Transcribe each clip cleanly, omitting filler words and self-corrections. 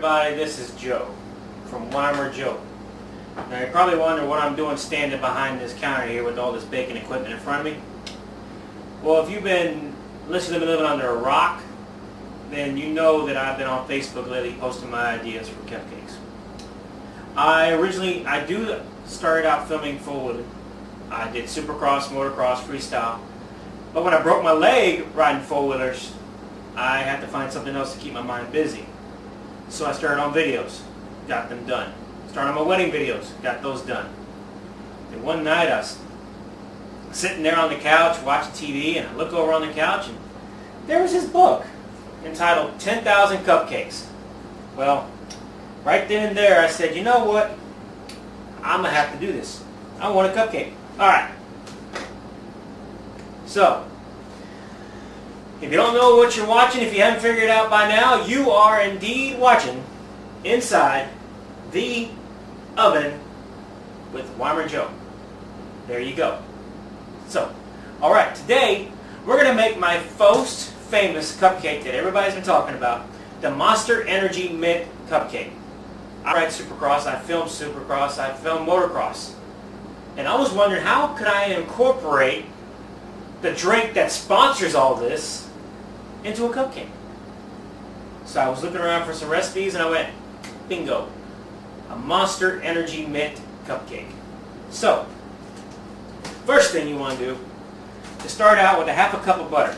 everybody, this is Joe from Weimer Joe. Now you're probably wondering what I'm doing standing behind this counter here with all this baking equipment in front of me. Well, if you've been listening to me living under a rock, then you know that I've been on Facebook lately posting my ideas for cupcakes. I started out filming full-wheeling. I did supercross, motocross, freestyle. But when I broke my leg riding four-wheelers, I had to find something else to keep my mind busy. So I started on videos, got them done. Started on my wedding videos, got those done. And one night I was sitting there on the couch watching TV, and I look over on the couch and there was this book entitled 10,000 Cupcakes. Well, right then and there I said, you know what? I'm going to have to do this. I want a cupcake. Alright. So, if you don't know what you're watching, if you haven't figured it out by now, you are indeed watching Inside the Oven with Weimer Joe. There you go. So, alright, today we're going to make my most famous cupcake that everybody's been talking about, the Monster Energy Mint Cupcake. I ride supercross, I film supercross, I film motocross. And I was wondering, how could I incorporate the drink that sponsors all this into a cupcake? So I was looking around for some recipes and I went, bingo, a Monster Energy Mint Cupcake. So, first thing you want to do is start out with a half a cup of butter.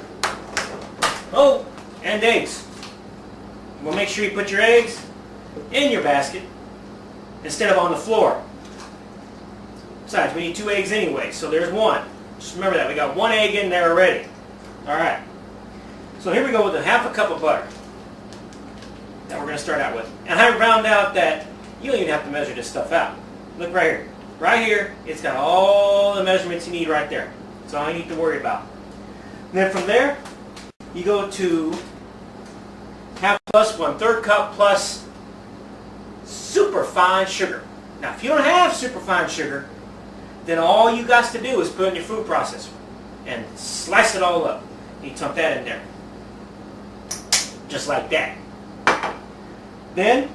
Oh, and eggs. Well, make sure you put your eggs in your basket instead of on the floor. Besides, we need 2 eggs anyway, so there's 1. Just remember that. We got 1 egg in there already. Alright. So here we go with a half a cup of butter that we're going to start out with. And I found out that you don't even have to measure this stuff out. Look right here. Right here, it's got all the measurements you need right there. That's all you need to worry about. And then from there, you go to half plus 1/3 cup plus super fine sugar. Now, if you don't have super fine sugar, then all you got to do is put it in your food processor and slice it all up. You dump that in there. Just like that. Then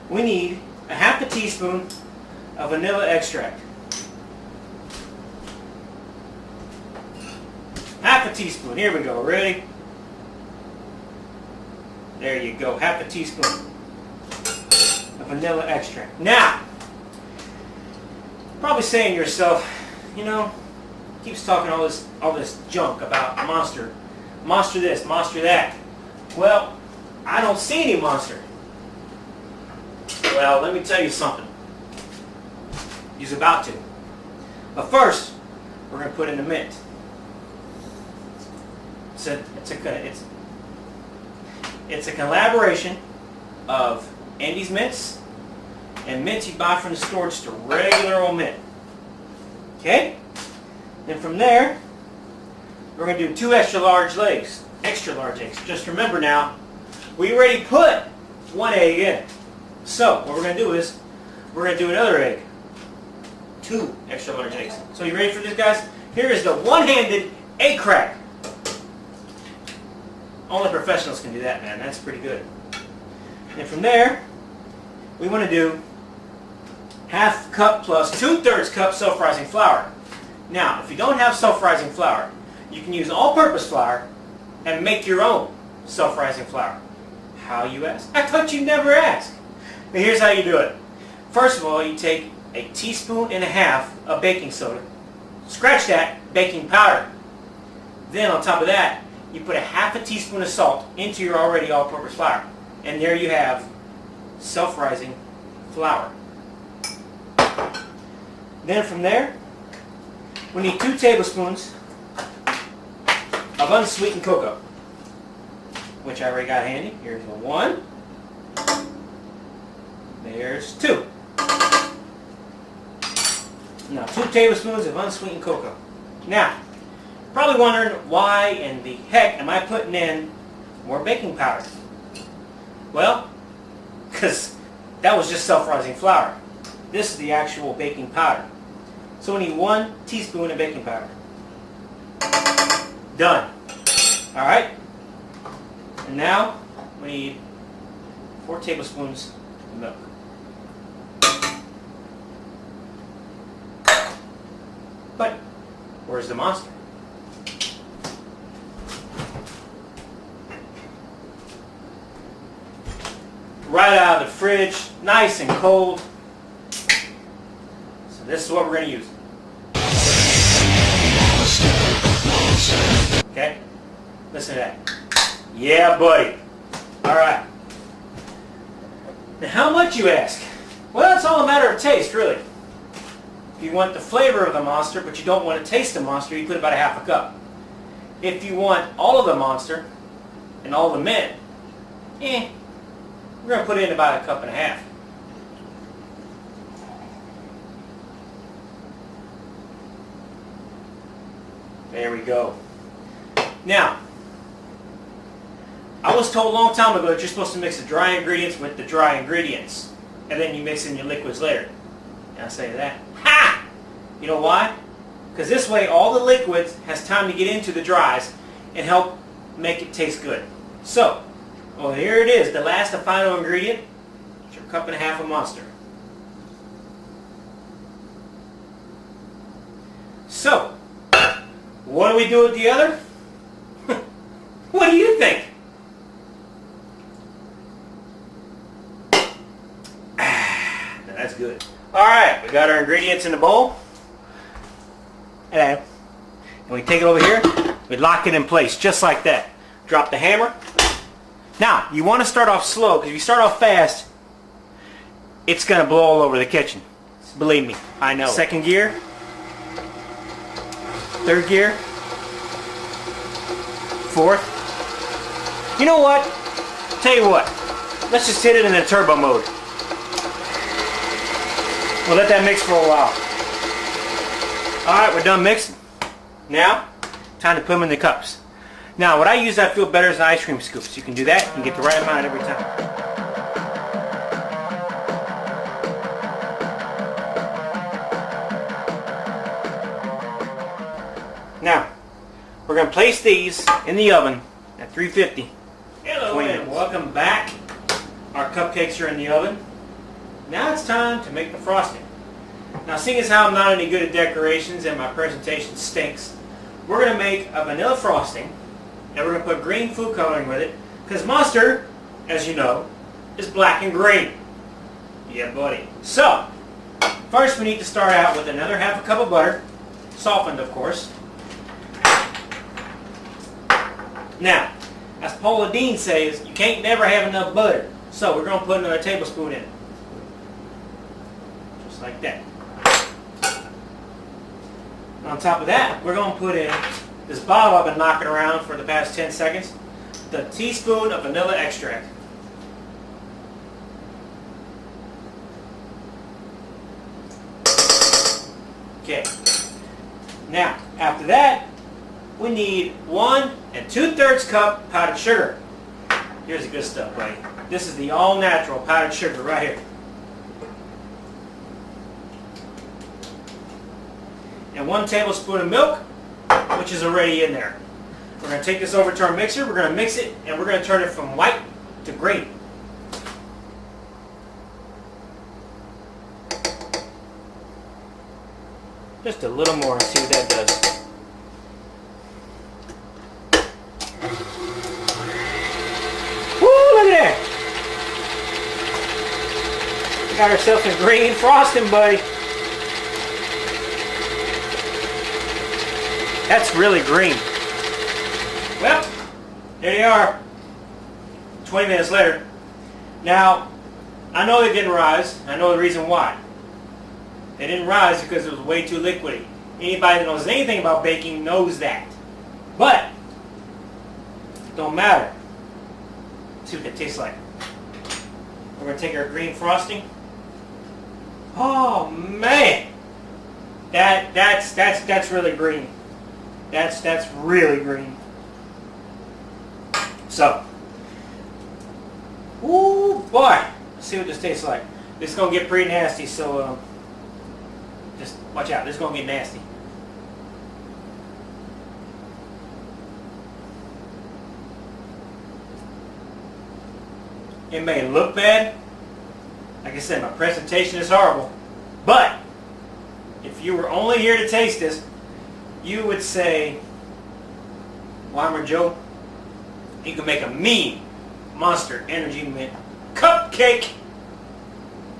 we need a half a teaspoon of vanilla extract. Half a teaspoon. Here we go. Ready? There you go. Half a teaspoon of vanilla extract. Now, probably saying to yourself, you know, keeps talking all this junk about Monster this, Monster that. Well, I don't see any Monster. Well, let me tell you something. He's about to. But first, we're going to put in the mint. It's a collaboration of Andy's mints and mints you buy from the store, just a regular old mint. Okay? Then from there, we're going to do 2 extra large eggs. Just remember now, we already put 1 egg in. So, what we're going to do is, we're going to do another egg. 2 extra large eggs. So you ready for this, guys? Here is the one-handed egg crack. Only professionals can do that, man. That's pretty good. And from there, we want to do half cup plus 2/3 cup self-rising flour. Now, if you don't have self-rising flour, you can use all-purpose flour and make your own self-rising flour. How, you ask? I thought you'd never ask. But here's how you do it. First of all, you take a teaspoon and a half of baking soda. Scratch that, baking powder. Then on top of that, you put a half a teaspoon of salt into your already all-purpose flour. And there you have self-rising flour. Then from there, we need 2 tablespoons of unsweetened cocoa, which I already got handy. Here's 1. There's 2. Now, 2 tablespoons of unsweetened cocoa. Now, probably wondering, why in the heck am I putting in more baking powder? Well, because that was just self-rising flour. This is the actual baking powder. So we need 1 teaspoon of baking powder. Done. Alright? And now we need 4 tablespoons of milk. But where's the monster? Right out of the fridge, nice and cold. So this is what we're going to use. Okay? Listen to that. Yeah, buddy. Alright. Now how much, you ask? Well, it's all a matter of taste, really. If you want the flavor of the monster, but you don't want to taste the monster, you put about a half a cup. If you want all of the monster and all the mint, we're going to put in about a cup and a half. There we go. Now, I was told a long time ago that you're supposed to mix the dry ingredients with the dry ingredients, and then you mix in your liquids later. And I say that. Ha! You know why? Because this way all the liquids has time to get into the dries and help make it taste good. So, well, here it is, the last and final ingredient. It's your cup and a half of Monster. So, what do we do with the other? What do you think? Now that's good. Alright, we got our ingredients in the bowl. And we take it over here, we lock it in place just like that. Drop the hammer. Now, you want to start off slow, because if you start off fast, it's going to blow all over the kitchen. Believe me, I know. Second gear. Third gear. Fourth. You know what? Tell you what. Let's just hit it in the turbo mode. We'll let that mix for a while. Alright, we're done mixing. Now, time to put them in the cups. Now, what I use I feel better is an ice cream scoop. So you can do that and get the right amount every time. Now, we're going to place these in the oven at 350. Hello and welcome back. Our cupcakes are in the oven. Now it's time to make the frosting. Now, seeing as how I'm not any good at decorations and my presentation stinks, we're going to make a vanilla frosting, and we're going to put green food coloring with it, because Monster, as you know, is black and green. Yeah, buddy. So, first we need to start out with another half a cup of butter, softened of course. Now, as Paula Deen says, you can't never have enough butter, so we're going to put another tablespoon in it. Just like that. On top of that, we're going to put in this bottle I've been knocking around for the past 10 seconds, the teaspoon of vanilla extract. Okay. Now, after that, we need 1 2/3 cup powdered sugar. Here's the good stuff, buddy. This is the all-natural powdered sugar right here. And 1 tablespoon of milk, which is already in there. We're going to take this over to our mixer, we're going to mix it, and we're going to turn it from white to green. Just a little more and see what that does. Woo, look at that! We got ourselves some green frosting, buddy. That's really green. Well, there you are. 20 minutes later. Now, I know they didn't rise. I know the reason why. They didn't rise because it was way too liquidy. Anybody that knows anything about baking knows that. But, it don't matter. Let's see what that tastes like. We're going to take our green frosting. Oh, man. That's really green. That's really green. So, ooh boy, let's see what this tastes like. This is gonna get pretty nasty, so just watch out. This is gonna get nasty. It may look bad. Like I said, my presentation is horrible. But if you were only here to taste this, you would say, Weimer Joe, you can make a mean Monster Energy Mint Cupcake.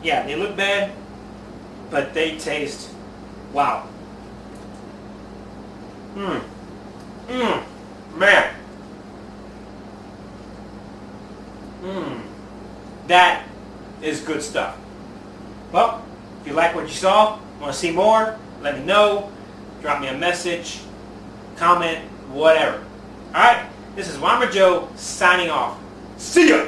Yeah, they look bad, but they taste wow. Man. That is good stuff. Well, if you like what you saw, want to see more, let me know. Drop me a message, comment, whatever. Alright, this is Weimer Joe signing off. See ya!